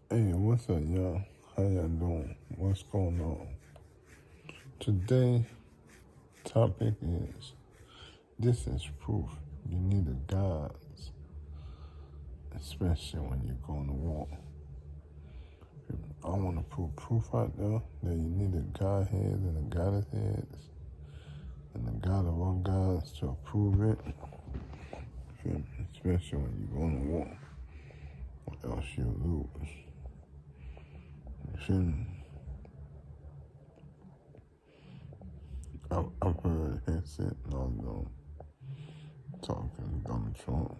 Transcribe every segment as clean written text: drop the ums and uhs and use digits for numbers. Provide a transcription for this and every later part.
Hey, what's up, y'all? How y'all doing? What's going on? Today, topic is this is proof. You need a God, especially when you're going to war. I want to put proof out there that you need a Godhead and a Godhead and the God of all gods to approve it. Especially when you're going to war, or else you'll lose. I've heard headset and all them talking Donald Trump,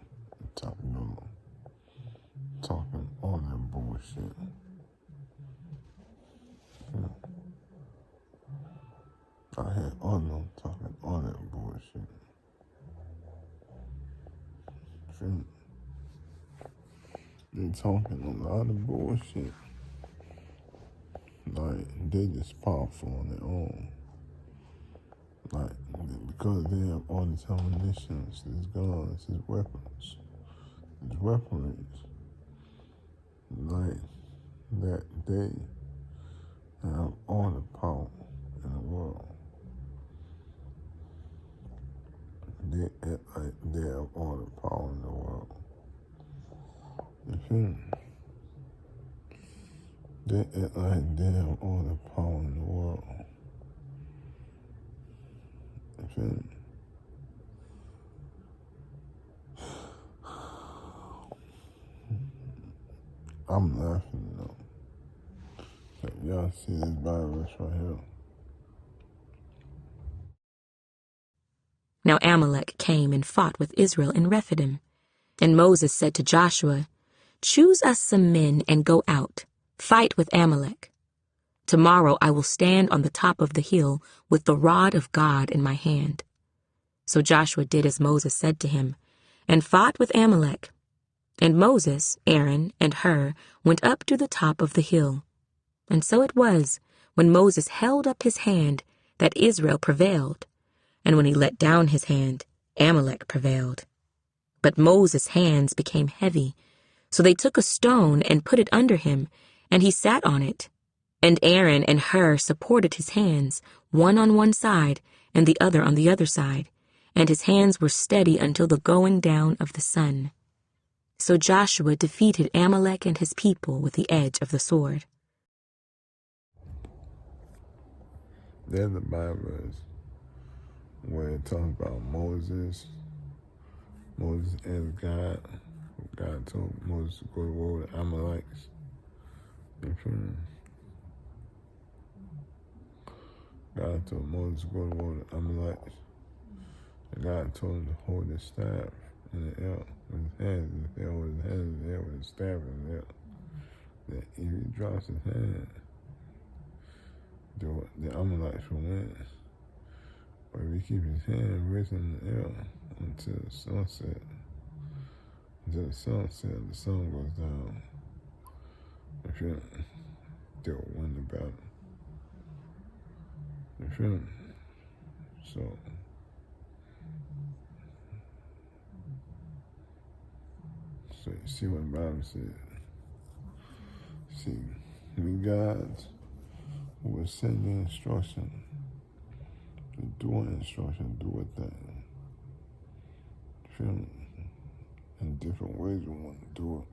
talking all that bullshit. I had all them talking all that bullshit. They talking a lot of bullshit. Like, they just powerful on their own. Like, because they have all these ammunitions, these guns, these weapons, these weaponry. Like, that they have all the power in the world. They act like they have all the power in the world. You feel me? They act like they have all the power in the world. You feel me? I'm laughing though. Y'all see this virus right here. Now Amalek came and fought with Israel in Rephidim. And Moses said to Joshua, "Choose us some men and go out, fight with Amalek. Tomorrow I will stand on the top of the hill with the rod of God in my hand." So Joshua did as Moses said to him, and fought with Amalek. And Moses, Aaron, and Hur went up to the top of the hill. And so it was, when Moses held up his hand, that Israel prevailed. And when he let down his hand, Amalek prevailed. But Moses' hands became heavy, so they took a stone and put it under him, and he sat on it. And Aaron and Hur supported his hands, one on one side and the other on the other side, and his hands were steady until the going down of the sun. So Joshua defeated Amalek and his people with the edge of the sword. There's the Bible where it talks about Moses and God. God told Moses to go to war with the Amalekites. You feel me? God told Moses to go to war with the Amalekites. And God told him to hold his staff in the air with his hands. If he hold his hands in the air with his staff in the air, that if he drops his hand, the Amalekites will win. But if he keeps his hand raised in the air until the sunset, the sun goes down. You feel me? They'll win the battle. You feel me? So, you see what the Bible said. See, we gods who will send the instruction, to do an instruction, do a thing. You feel me? In different ways we want to do it.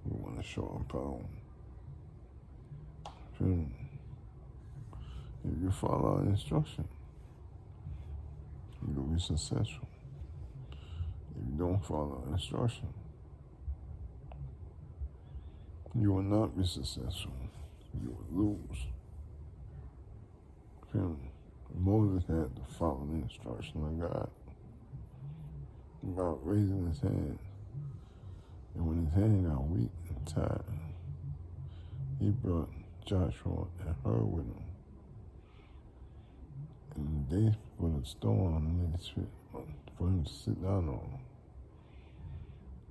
We want to show our power. You feel me? If you follow our instruction, you'll be successful. If you don't follow our instruction, you will not be successful. You will lose. Feel me? Moses had to follow the instruction of God. God raising his hand. And when his hand got weak and tired, he brought Joshua and Hur with him. And they put a stone underneath his feet for him to sit down on.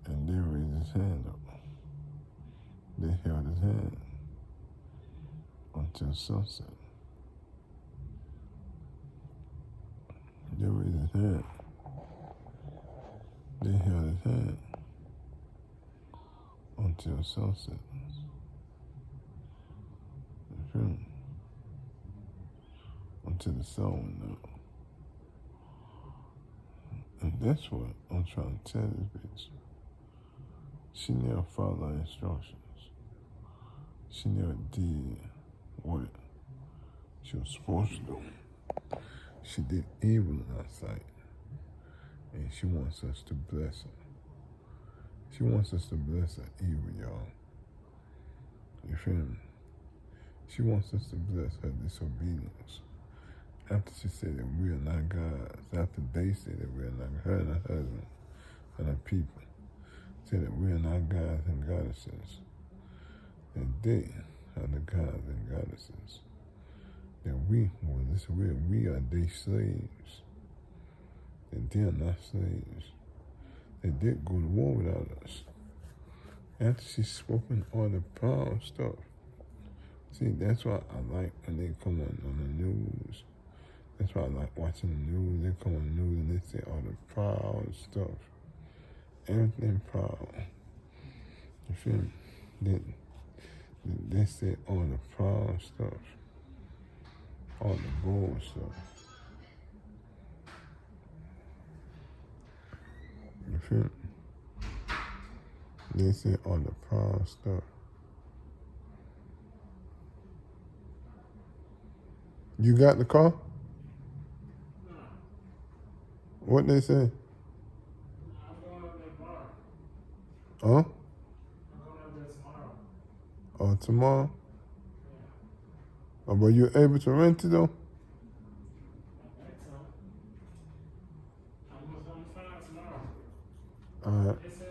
And they raised his hand up. They held his hand until sunset. They raised his hand. They held his hand until sunset. You feel me? Until the sun went up. And that's what I'm trying to tell this bitch. She never followed our instructions. She never did what she was supposed to do. She did evil in our sight. And she wants us to bless her. She wants us to bless her evil, y'all. You feel me? She wants us to bless her disobedience. After she said that we are not gods, after they said that we are not, her and her husband and her people said that we are not gods and goddesses, that they are the gods and goddesses, that we are their slaves, that they are not slaves. They did go to war without us. After she's spoken all the proud stuff. See, that's why I like when they come on the news. That's why I like watching the news. They come on the news and they say all the proud stuff. Everything proud. You feel me? They say all the proud stuff. All the bold stuff. You feel me? They say all the proud stuff. You got the car? What they say? I'm going up there tomorrow. Huh? I'm going up there tomorrow. Oh, tomorrow? Yeah. Oh, but you able to rent it though? I think so. I'm gonna find out tomorrow. Alright. They said they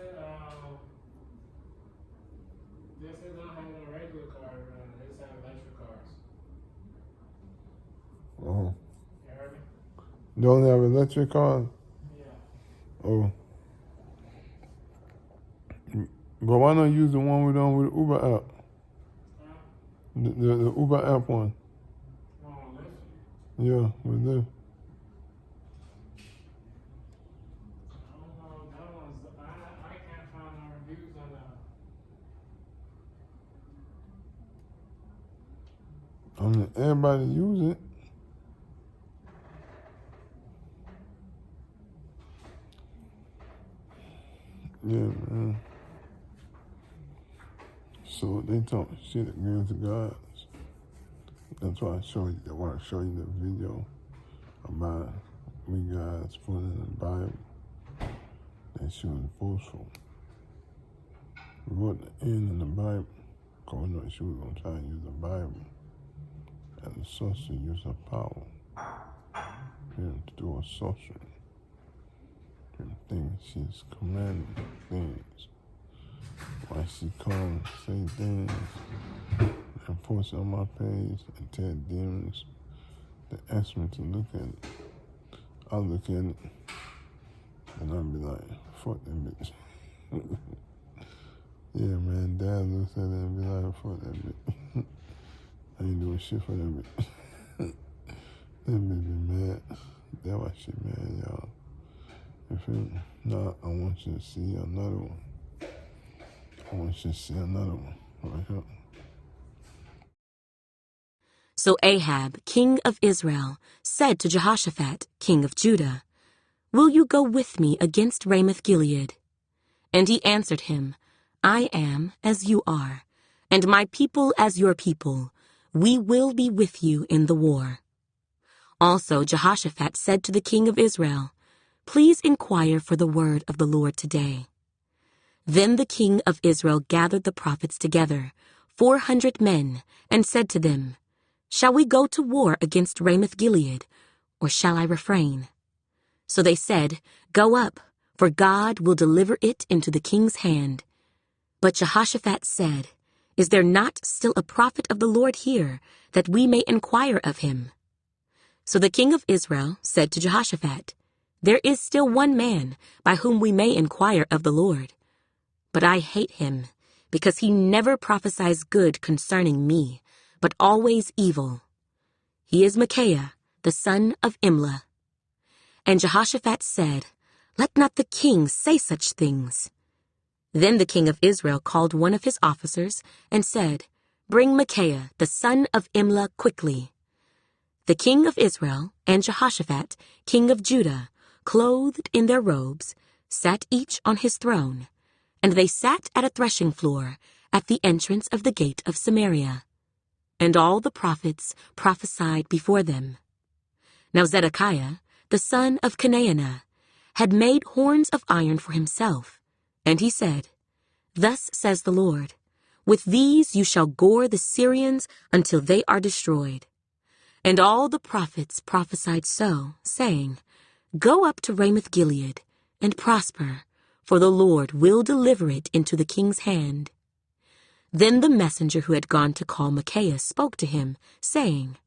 don't have no regular cars around. They just have electric cars. Oh. You heard me? Don't have electric cars? Yeah. Oh. But why not use the one with the Uber app? Huh? The Uber app one. No, Lyft. Yeah, with them. I don't know. That one's I can't find no reviews on that. I mean, everybody use it. Yeah, man. So they talk shit against God. That's why I show you. I want to show you the video about we guys put in the Bible that she was boastful. We wrote the end in the Bible because we know she was gonna try and use the Bible as a source to use her power. To do a sorcery. And things she's commanding things. Why she comes, say things, and post it on my page and tell demons to ask me to look at it. I'll look at it and I'll be like, fuck that bitch. Yeah, man, Dad looks at it and be like, fuck that bitch. I ain't doing shit for that bitch. That bitch be mad. That's why she mad, y'all. You feel me? Now, I want you to see another one. I want you to see another one right here. So Ahab, king of Israel, said to Jehoshaphat, king of Judah, "Will you go with me against Ramoth-Gilead?" And he answered him, "I am as you are, and my people as your people. We will be with you in the war." Also Jehoshaphat said to the king of Israel, "Please inquire for the word of the Lord today." Then the king of Israel gathered the prophets together, 400 men, and said to them, "Shall we go to war against Ramoth-Gilead, or shall I refrain?" So they said, "Go up, for God will deliver it into the king's hand." But Jehoshaphat said, "Is there not still a prophet of the Lord here, that we may inquire of him?" So the king of Israel said to Jehoshaphat, "There is still one man by whom we may inquire of the Lord. But I hate him, because he never prophesies good concerning me, but always evil. He is Micaiah, the son of Imlah." And Jehoshaphat said, "Let not the king say such things." Then the king of Israel called one of his officers and said, "Bring Micaiah, the son of Imlah, quickly." The king of Israel and Jehoshaphat, king of Judah, clothed in their robes, sat each on his throne, and they sat at a threshing floor at the entrance of the gate of Samaria. And all the prophets prophesied before them. Now Zedekiah, the son of Chenaanah, had made horns of iron for himself, and he said, "Thus says the Lord, with these you shall gore the Syrians until they are destroyed." And all the prophets prophesied so, saying, "Go up to Ramoth Gilead, and prosper, for the Lord will deliver it into the king's hand." Then the messenger who had gone to call Micaiah spoke to him, saying,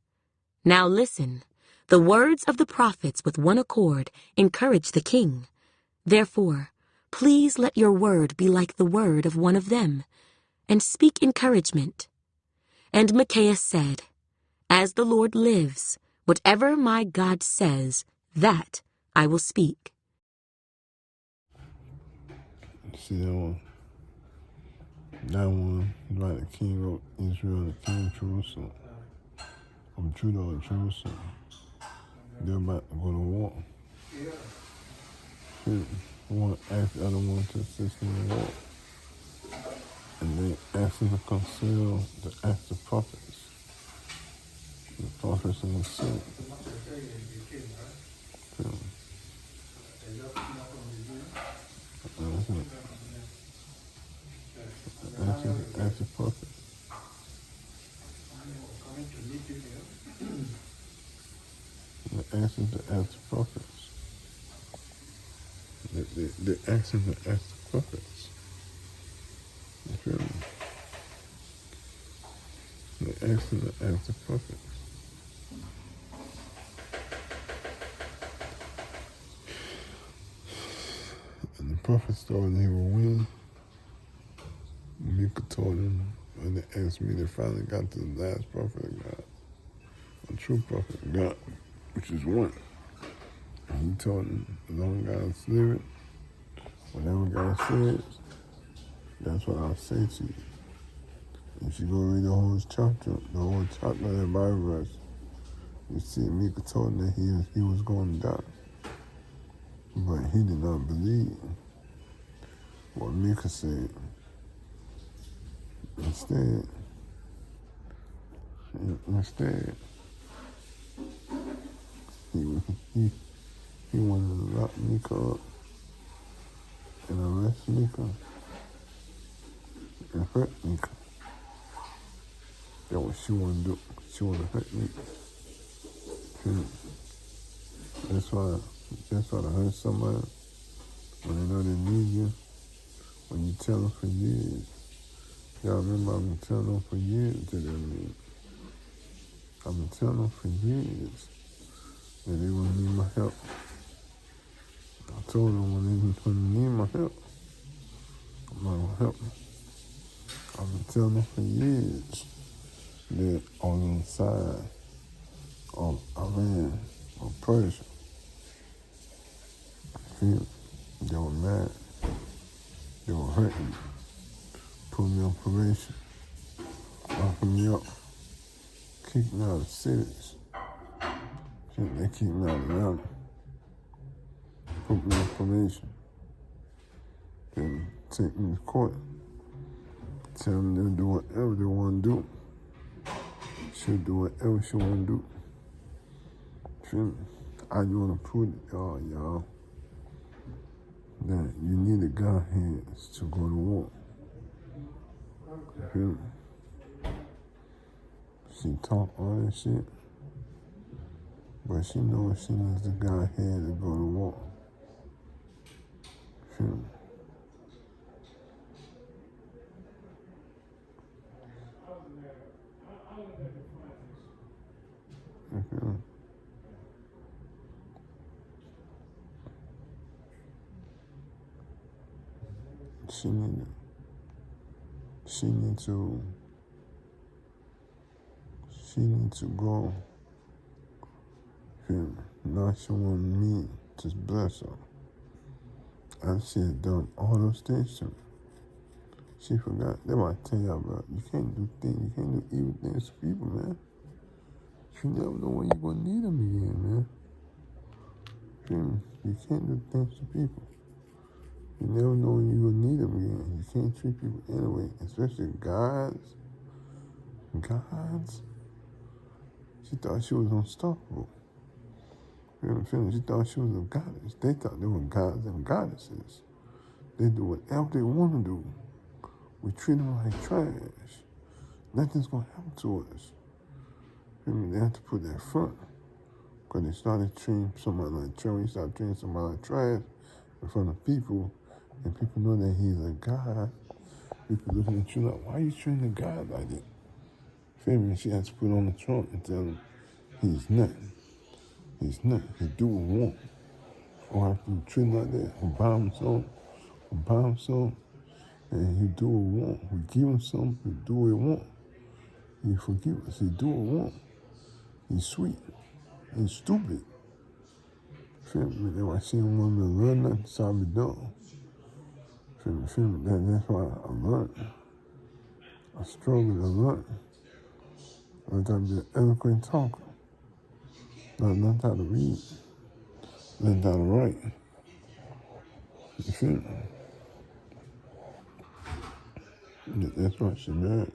"Now listen, the words of the prophets with one accord encourage the king. Therefore, please let your word be like the word of one of them, and speak encouragement." And Micaiah said, "As the Lord lives, whatever my God says, that I will speak." See that one? That one, like the king of Israel, the king of Jerusalem, from Judah and Jerusalem. They're about to go to war. One asked the other one to assist in the war. And they asked him to conceal the acts of prophets. The prophets in the city. Acts of prophets. The answers to ask the prophets. The answers to ask the prophets. You feel me? The answers to ask the prophets. And the prophets told they will win. Micah told them, when they asked me, they finally got to the last prophet of God. A true prophet of God, which is one. And he told them, as long as God's living, whatever God says, that's what I'll say to you. If you go read the whole chapter of that Bible verse, you see Micah told him that he was going to die. But he did not believe what Micah said. Instead, he wanted to lock Micah up and arrest Micah and hurt Micah. That's what she wanted to do. She wanted to hurt Micah. That's why to hurt somebody when they know they need you, when you tell them for years. Y'all remember I've been telling them for years that they need. I've been telling them for years that they wouldn't need my help. I told them when they need my help, I'm not going to help them. I've been telling them for years that on the side of Iran or Persia, they were mad. They were hurting me, put me on probation, locked me up, kicked me out of cities. They kicked me out of them, put me on probation, then take me to court, tell them they'll do whatever they want to do. She'll do whatever she want to do. I just want to prove to y'all, that you need the Godheads to go to war. You feel me? She talk all that shit, but she knows she needs the Godhead to go to war. You feel me? You feel me? She need to go. Feel me? Now she want me to bless her. And she had done all those things to me. She forgot. They might tell y'all, bro, you can't do evil things to people, man. You never know when you're gonna need them again, man. You can't do things to people. You never know when you're gonna need them again. You can't treat people anyway, especially gods. Gods. She thought she was unstoppable. She thought she was a goddess. They thought they were gods and goddesses. They do whatever they want to do. We treat them like trash. Nothing's gonna happen to us. They have to put that front. Because they started treating somebody like trash. When you start treating somebody like trash in front of people, and people know that he's a god, people looking at you like, why are you treating a god like that? She has to put on the trunk and tell him he's nothing. He's nothing. He do what he want. Or if you treat him like that, we buy him some, and he do what he want. We give him something, he do what he want. He forgive us, he do what he want. He's sweet. He's stupid. If I see him want to learn nothing, so I'll be done. That's why I learned. I struggled to learn. I got to be an eloquent talker. Learn how to read. Learn how to write. You feel me? That's why she's mad.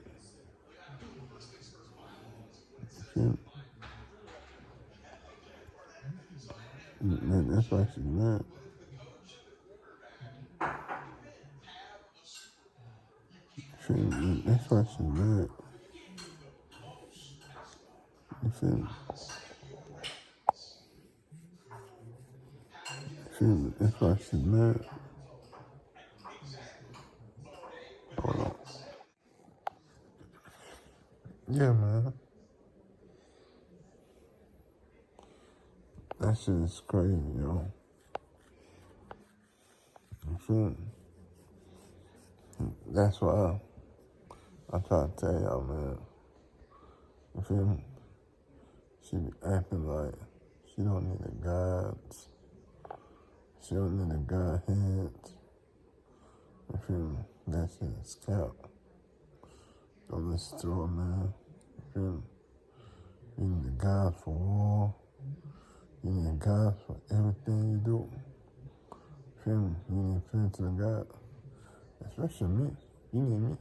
You feel me? Man, that's why she's mad. You feel me? That's why she's mad. You feel me? You feel me? That's why she's mad. Hold on. Yeah, man. That shit is crazy, yo. You feel me? That's why I try to tell y'all, man. You feel me? She be acting like she don't need a gods. She don't need a God hands. You feel me? That shit is cap. Don't listen to her, man. You feel me? You need a God for war. You need a God for everything you do. You feel me? You need to pray to the God. Especially me. You need me.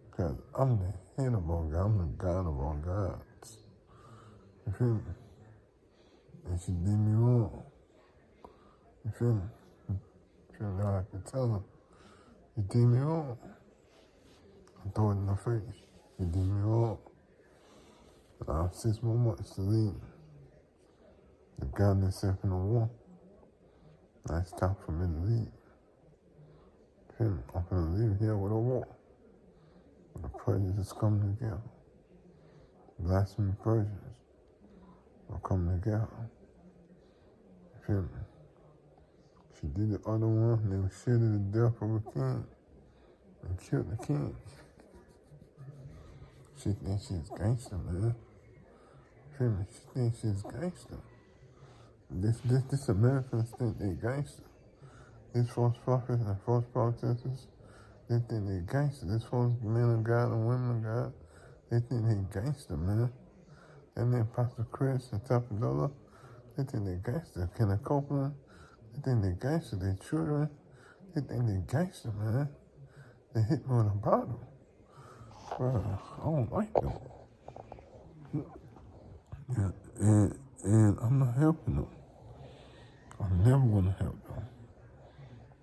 Because I'm the head of all God. I'm the God of all gods. You feel me? And she did me wrong. You feel me? You feel me? I can tell her, you did me wrong. I throw it in her face. You did me wrong. And I have 6 more months to leave. The God that set in the war. Now it's time for me to leave. You feel me? I'm going to leave here with a war. The Persians coming together. Blasphemy Persians are coming together. You feel me? She did the other one, and they were shit to the death of a king and killed the king. She thinks she's gangster, man. You feel me? She thinks she's gangster. This Americans think they gangster. These false prophets and false prophetesses, they think they gangster. These false men of God and women of God, they think they gangster, man. And then Pastor Chris and Tapadola, they think they gangster. Kenneth Copeland, they think they gangster. Their children, they think they gangster, man. They hit me with a bottle. Bro, I don't like them. And I'm not helping them. I'm never gonna help them.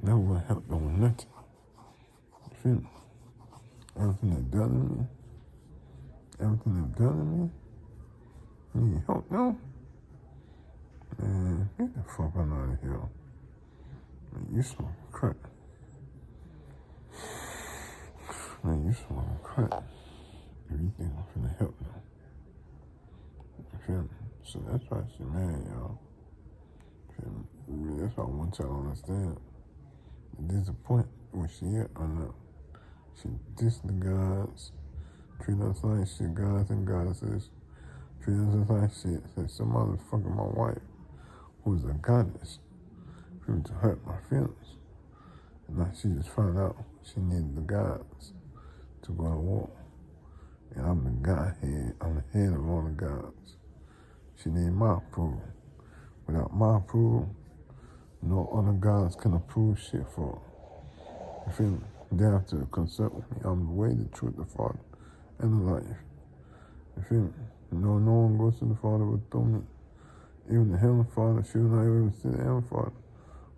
Never gonna help them with nothing. You feel me? Everything they've done to me, you need help them? Man, get the fuck out of here. Man, you smoking crack. Man, you smoking crack. If you think I'm finna help them. You feel me? So that's why she's mad, y'all. Feel me? That's why I want y'all to understand. There's a point where she at or not. She dissed the gods, treat us like shit, gods and goddesses, treat us like shit. Said somebody fucking my wife, who's a goddess, for me to hurt my feelings. And now she just found out She needed the gods to go to war. And I'm the Godhead. I'm the head of all the gods. She needed my approval. Without my approval, no other gods can approve shit for her. You feel me? They have to consult with me. I'm the way, the truth, the Father, and the life. You feel me? No one goes to the Father but through me. Even the Heavenly Father, she was not able to see the Heavenly Father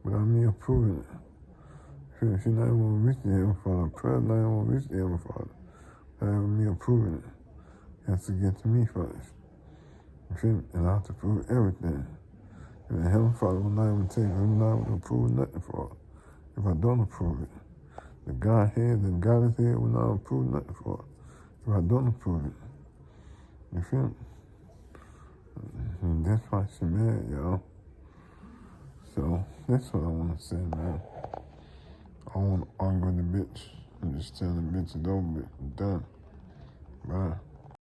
without me approving it. You feel me? She's not even going to reach the Heavenly Father. Prayer not even going to reach the Heavenly Father without me approving it. It has to get to me first. You feel me? And I have to prove everything. And the Heavenly Father will not even take it. He's not going to approve nothing for it if I don't approve it. The Godhead, the Goddess head will not approve nothing for it if I don't approve it. You feel me? And that's why she mad, y'all. So that's what I want to say, man. I don't want to argue with the bitch. I'm just telling the bitch it's over with. I'm done.